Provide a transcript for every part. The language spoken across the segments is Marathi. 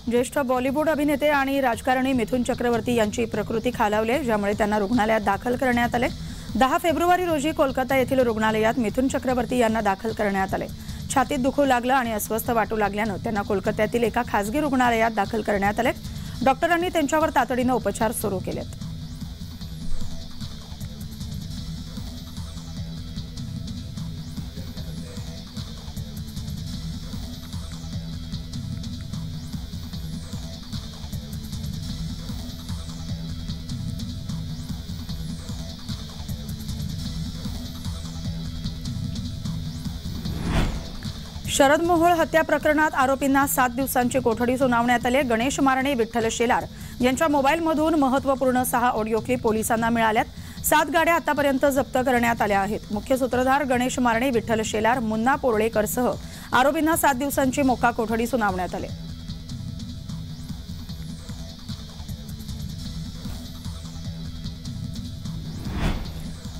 ज्येष्ठ बॉलिवूड अभिनेते आणि राजकारणी मिथुन चक्रवर्ती यांची प्रकृती खालावली, ज्यामुळे त्यांना रुग्णालयात दाखल करण्यात आले। 10 फेब्रुवारी रोजी कोलकाता येथील रुग्णालयात मिथुन चक्रवर्ती यांना दाखल करण्यात आले। छातीत दुखू लागलं आणि अस्वस्थ वाटू लागल्यानं त्यांना कोलकात्यातील एका खासगी रुग्णालयात दाखल करण्यात आले। डॉक्टरांनी त्यांच्यावर तातडीने उपचार सुरू केलेत। शरद मोहोळ हत्या प्रकरणात आरोपींना 7 दिवसांची कोठडी सुनावण्यात आली। गणेश मारणे, विठ्ठल शेलार यांच्या मोबाईलमधून महत्त्वपूर्ण 6 ऑडिओ क्लिप पोलिसांना मिळाल्यात। 7 गाड्या आतापर्यंत जप्त करण्यात आल्या आहेत। मुख्य सूत्रधार गणेश मारणे, विठ्ठल शेलार, मुन्ना पोरळेकरसह आरोपींना 7 दिवसांची मोक्का कोठडी सुनावण्यात आली।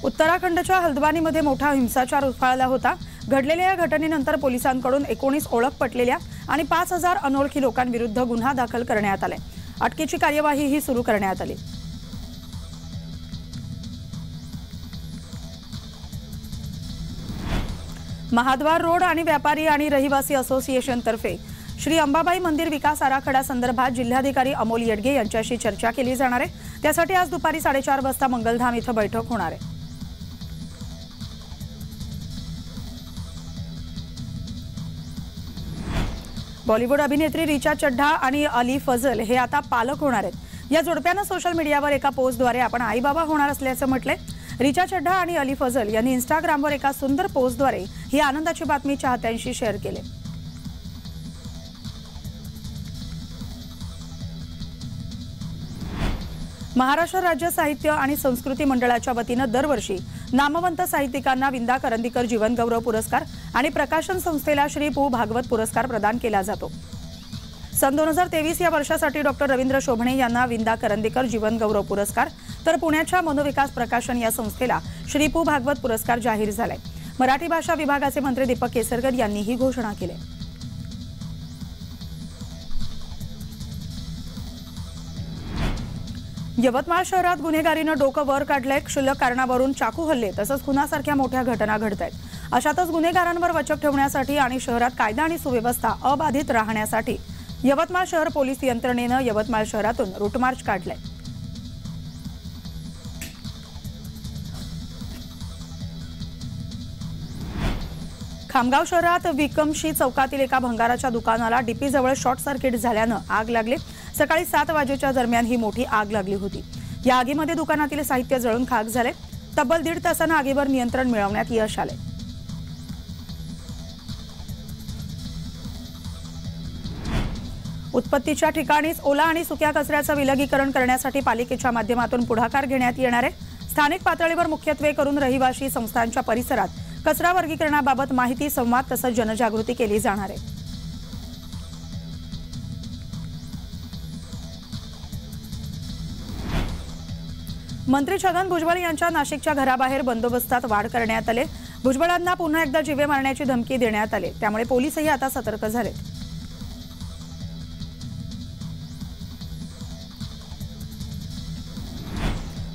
उत्तराखंडच्या हल्द्वानीमध्ये मोठा हिंसाचार उफाळला होता। घडलेल्या या घटनेनंतर पोलिसांकडून 19 ओळख पटलेल्या आणि 5000 अनोळखी लोकांविरुद्ध गुन्हा दाखल करण्यात आलाय। अटकेची कार्यवाहीही सुरू करण्यात आली। महाद्वार रोड आणि व्यापारी आणि रहिवासी असोसिएशन तर्फे श्री अंबाबाई मंदिर विकास आराखडा संदर्भात जिल्हाधिकारी अमोल येडगे यांच्याशी चर्चा केली जाणार आहे। त्यासाठी आज दुपारी 4:30 वाजता मंगलधाम इथं बैठक होणार आहे। बॉलिवूड अभिनेत्री रिचा चड्ढा आणि अली फजल हे आता पालक होणार आहेत। या जोडप्यानं सोशल मीडियावर एका पोस्टद्वारे आपण आई बाबा होणार असल्याचं म्हटलंय। रिचा चड्ढा आणि अली फजल यांनी इंस्टाग्रामवर एका सुंदर पोस्टद्वारे ही आनंदाची बातमी चाहत्यांशी शेअर केली। महाराष्ट्र राज्य साहित्य आणि संस्कृती मंडळाच्या वतीनं दरवर्षी नामवंत साहित्यिकांना विंदा करंदीकर जीवनगौरव पुरस्कार आणि प्रकाशन संस्थेला श्री पु भागवत पुरस्कार प्रदान केला जातो। सन 2023 या वर्षासाठी डॉक्टर रवींद्र शोभणे यांना विंदा करंदीकर जीवनगौरव पुरस्कार, तर पुण्याच्या मनोविकास प्रकाशन या संस्थेला श्री पु भागवत पुरस्कार जाहीर झालाय। मराठी भाषा विभागाचे मंत्री दीपक केसरकर यांनी ही घोषणा केली। यवतमाळ शहरात गुन्हेगारीनं डोकं वर काढलंय। क्षुल्लक कारणावरून चाकू हल्ले तसंच खुनासारख्या मोठ्या घटना घडतायत। अशातच गुन्हेगारांवर वचक ठेवण्यासाठी आणि शहरात कायदा आणि सुव्यवस्था अबाधित राहण्यासाठी यवतमाळ शहर पोलीस यंत्रणेनं यवतमाळ शहरातून रूट मार्च काढलाय। खामगाव शहरात विकमशी चौकातील एका भंगाराच्या दुकानाला डीपी जवळ शॉर्ट सर्किट झाल्यानं आग लागली। सकाळी 7 वाजेच्या दरम्यान ही मोठी आग लागली होती। या आगीमध्ये दुकानातील साहित्य जळून खाक झाले। तब्बल 1.5 तासानं आगीवर नियंत्रण मिळवण्यात यश आले। उत्पत्तीच्या ठिकाणीच ओला आणि सुक्या कचऱ्याचं विलगीकरण करण्यासाठी पालिकेच्या माध्यमातून पुढाकार घेण्यात येणार आहे। स्थानिक पातळीवर मुख्यत्वे करून रहिवासी संस्थांच्या परिसरात कचरा वर्गीकरणाबाबत माहिती, संवाद तसंच जनजागृती केली जाणार आहे। मंत्री छगन भुजबळ यांच्या नाशिकच्या घराबाहेर बंदोबस्तात वाढ करण्यात आली। भुजबळांना पुन्हा एकदा जीवे मारण्याची धमकी देण्यात आली, त्यामुळे पोलीसही आता सतर्क झालेत।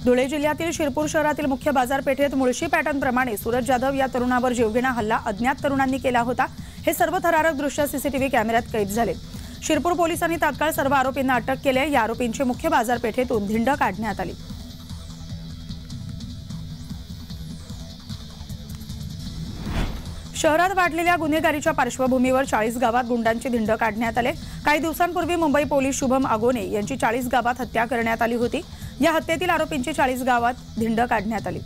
धुळे जिल्ह्यातील शिरपूर शहरातील मुख्य बाजारपेठेत मुळशी पॅटर्नप्रमाणे सूरज जाधव या तरुणावर जीवघेणा हल्ला अज्ञात तरुणांनी केला होता। हे सर्व थरारक दृश्य सीसीटीव्ही कॅमेऱ्यात कैद झाले। शिरपूर पोलिसांनी तात्काळ सर्व आरोपींना अटक केली। या आरोपींची मुख्य बाजारपेठेतून धिंड काढण्यात आली। शहरात वाढलेल्या गुन्हेगारीच्या पार्श्वभूमीवर 40 गावात गुंडांची धिंड काढण्यात आले। काही दिवसांपूर्वी मुंबई पोलीस शुभम आगोने यांची 40 गावात हत्या करण्यात आली होती। या हत्येतील आरोपींची 40 गावात धिंड काढण्यात आली।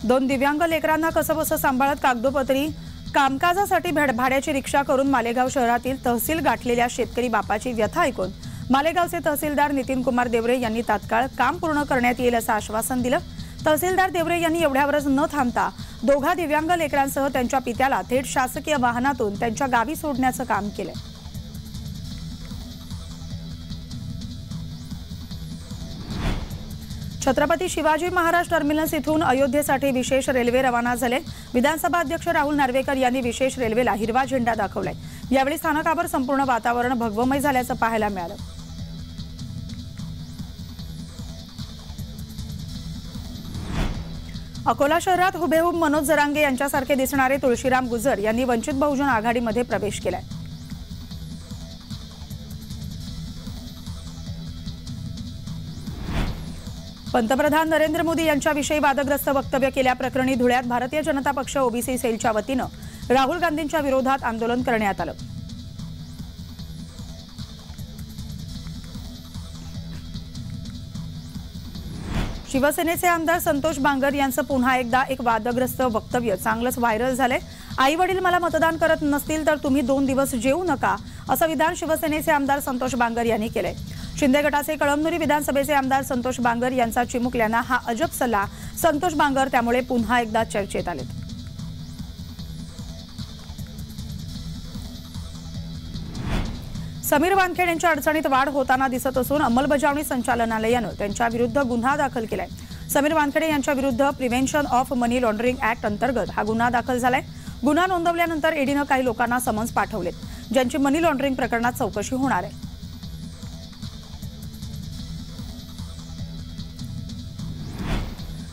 दोन दिव्यांग लेकरांना कसंबसं सांभाळत कागदोपत्री कामकाजासाठी भाड्याची रिक्षा करून मालेगाव शहरातील तहसील गाठलेल्या शेतकरी बापाची व्यथा ऐकून मालेगावचे तहसीलदार नितीन कुमार देवरे यांनी तात्काळ काम पूर्ण करण्यात येईल असं आश्वासन दिलं। तहसीलदार देवरे यांनी एवढ्यावरच न थांबता दोघा दिव्यांग लेकरांसह त्यांच्या पित्याला थेट शासकीय वाहनातून त्यांच्या गावी सोडण्याचं काम केलं। छत्रपती शिवाजी महाराज टर्मिनस इथून अयोध्येसाठी विशेष रेल्वे रवाना झाले। विधानसभा अध्यक्ष राहुल नार्वेकर यांनी विशेष रेल्वेला हिरवा झेंडा दाखवलाय। यावेळी स्थानकावर संपूर्ण वातावरण भगवमय झाल्याचं पाहायला मिळालं। अकोला शहरात हुबेहूब मनोज जरांगे यांच्यासारखे दिसणारे तुळशीराम गुजर यांनी वंचित बहुजन आघाडीमध्ये प्रवेश केलाय। पंतप्रधान नरेंद्र मोदी यांच्याविषयी वादग्रस्त वक्तव्य केल्याप्रकरणी धुळ्यात भारतीय जनता पक्ष ओबीसी सेलच्या वतीनं राहुल गांधींच्या विरोधात आंदोलन करण्यात आलं। शिवसेनेचे आमदार संतोष बांगर यांचं पुन्हा एकदा एक वादग्रस्त वक्तव्य चांगलंच व्हायरल झालंय। आई वडील मला मतदान करत नसतील तर तुम्ही 2 दिवस जेवू नका, असं विधान शिवसेनेचे आमदार संतोष बांगर यांनी केलंय। शिंदे गटाचे कळमनुरी विधानसभेचे आमदार संतोष बांगर यांचा चिमुकल्यांना हा अजब सल्ला। संतोष बांगर त्यामुळे पुन्हा एकदा चर्चेत आलेत। समीर वानखेडे यांच्या अडचणीत वाढ होताना दिसत असून अंमलबजावणी संचालनालयानं त्यांच्या विरुद्ध गुन्हा दाखल केलाय। समीर वानखेडे यांच्या विरुद्ध prevention of money laundering act अंतर्गत हा गुन्हा दाखल झालाय। गुन्हा नोंदवल्यानंतर ईडीनं काही लोकांना समन्स पाठवलेत, ज्यांची मनी लॉन्ड्रिंग प्रकरणात चौकशी होणार आहे।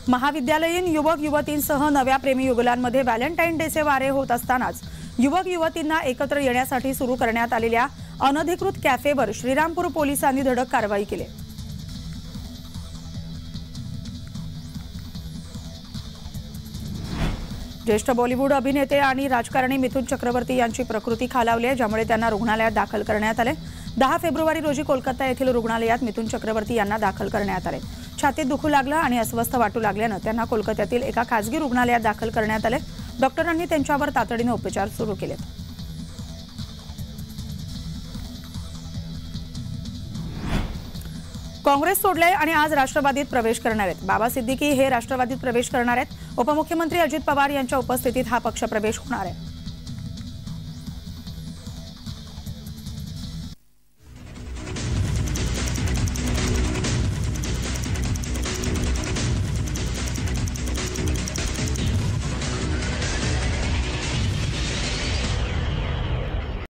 महाविद्यालयीन युवक युवतींसह नव्या प्रेमी युगलांमध्ये व्हॅलेंटाईन डेचे वारे होत असतानाच युवक युवतींना एकत्र येण्यासाठी सुरू करण्यात आलेल्या अनधिकृत कॅफेवर श्रीरामपूर पोलिसांनी धडक कारवाई केली। ज्येष्ठ बॉलिवूड अभिनेते आणि राजकारणी मिथुन चक्रवर्ती यांची प्रकृती खालावली आहे, ज्यामुळे त्यांना रुग्णालयात दाखल करण्यात आले। 10 फेब्रुवारी रोजी कोलकाता येथील रुग्णालयात मिथुन चक्रवर्ती यांना दाखल करण्यात आले। छातीत दुखू लागलं आणि अस्वस्थ वाटू लागल्यानं त्यांना कोलकात्यातील एका खासगी रुग्णालयात दाखल करण्यात आले। डॉक्टरांनी त्यांच्यावर तातडीने उपचार सुरू केले। काँग्रेस सोडले आणि आज राष्ट्रवादीत प्रवेश करणार आहेत। बाबा सिद्दीकी हे राष्ट्रवादीत प्रवेश करणार आहेत। उपमुख्यमंत्री अजित पवार यांच्या उपस्थितीत हा पक्ष प्रवेश होणार आहे।